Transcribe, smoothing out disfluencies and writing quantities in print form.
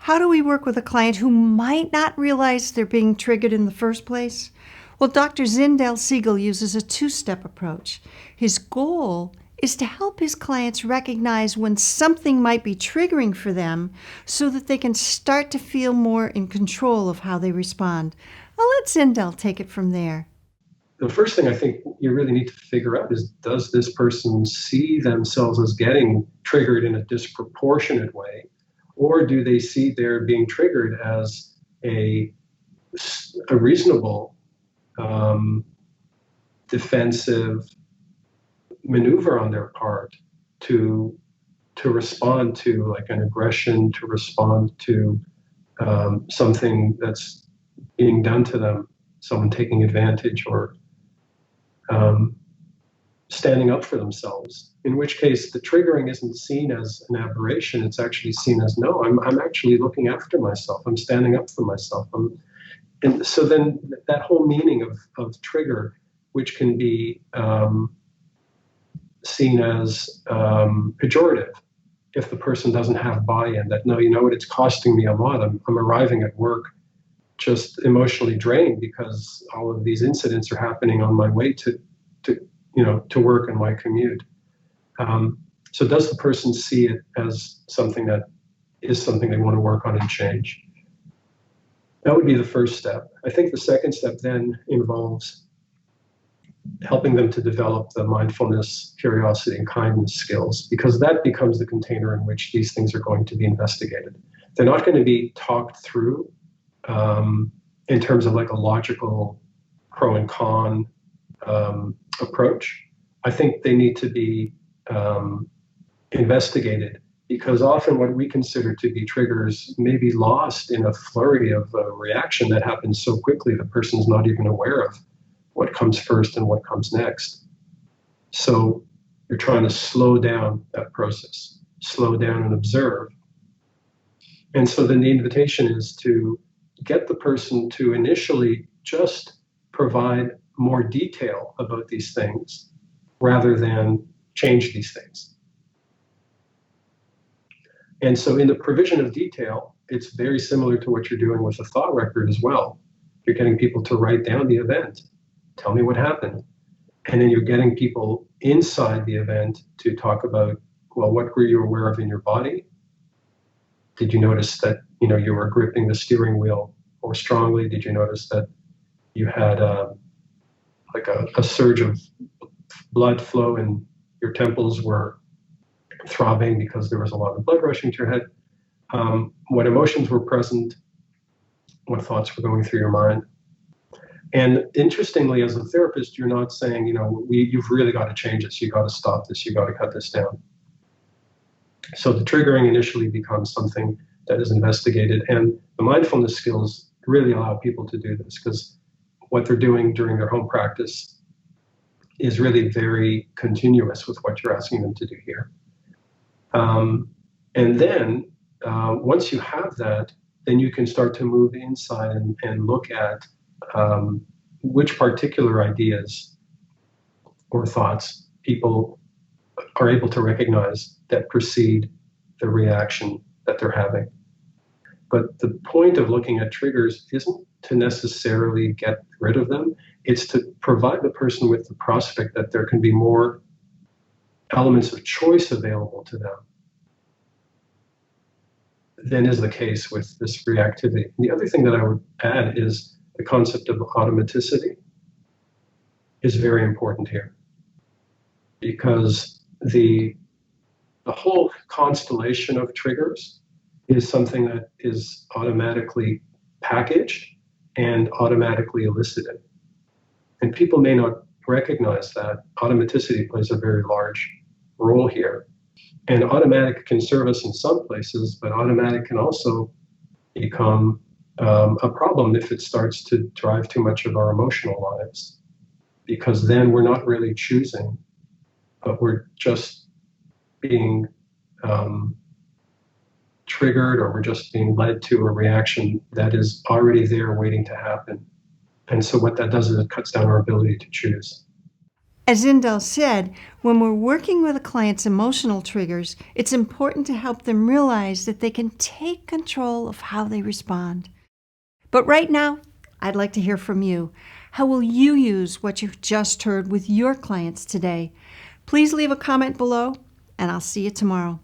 How do we work with a client who might not realize they're being triggered in the first place? Well, Dr. Zindel Segal uses a two-step approach. His goal is to help his clients recognize when something might be triggering for them so that they can start to feel more in control of how they respond. I'll let Zindel take it from there. The first thing I think you really need to figure out is, does this person see themselves as getting triggered in a disproportionate way? Or do they see their being triggered as a reasonable defensive maneuver on their part to respond to like an aggression, to respond to something that's being done to them, someone taking advantage or standing up for themselves, in which case the triggering isn't seen as an aberration. It's actually seen as, no, I'm actually looking after myself. I'm standing up for myself. And so then that whole meaning of trigger, which can be seen as pejorative if the person doesn't have buy-in, that, no, you know what, it's costing me a lot. I'm arriving at work just emotionally drained because all of these incidents are happening on my way to work and my commute. So does the person see it as something that is something they want to work on and change? That would be the first step. I think the second step then involves helping them to develop the mindfulness, curiosity, and kindness skills, because that becomes the container in which these things are going to be investigated. They're not going to be talked through in terms of like a logical pro and con approach. I think they need to be investigated, because often what we consider to be triggers may be lost in a flurry of reaction that happens so quickly the person's not even aware of what comes first and what comes next. So you're trying to slow down that process, slow down and observe. And so then the invitation is to get the person to initially just provide more detail about these things rather than change these things. And so in the provision of detail, it's very similar to what you're doing with a thought record as well. You're getting people to write down the event. Tell me what happened. And then you're getting people inside the event to talk about, well, what were you aware of in your body? Did you notice that, you were gripping the steering wheel more strongly? Did you notice that you had a surge of blood flow and your temples were throbbing because there was a lot of blood rushing to your head? What emotions were present? What thoughts were going through your mind? And interestingly, as a therapist, you're not saying, you've really got to change this, you got to stop this, you got to cut this down. So the triggering initially becomes something that is investigated, and the mindfulness skills really allow people to do this, because what they're doing during their home practice is really very continuous with what you're asking them to do here. And then once you have that, then you can start to move inside and look at which particular ideas or thoughts people are able to recognize that precede the reaction that they're having. But the point of looking at triggers isn't to necessarily get rid of them. It's to provide the person with the prospect that there can be more elements of choice available to them than is the case with this reactivity. And the other thing that I would add is the concept of automaticity is very important here, because the whole constellation of triggers is something that is automatically packaged and automatically elicited. And people may not recognize that automaticity plays a very large role here. And automatic can serve us in some places, but automatic can also become a problem if it starts to drive too much of our emotional lives, because then we're not really choosing, but we're just being triggered, or we're just being led to a reaction that is already there waiting to happen. And so what that does is it cuts down our ability to choose. As Zindel said, when we're working with a client's emotional triggers, it's important to help them realize that they can take control of how they respond. But right now, I'd like to hear from you. How will you use what you've just heard with your clients today? Please leave a comment below, and I'll see you tomorrow.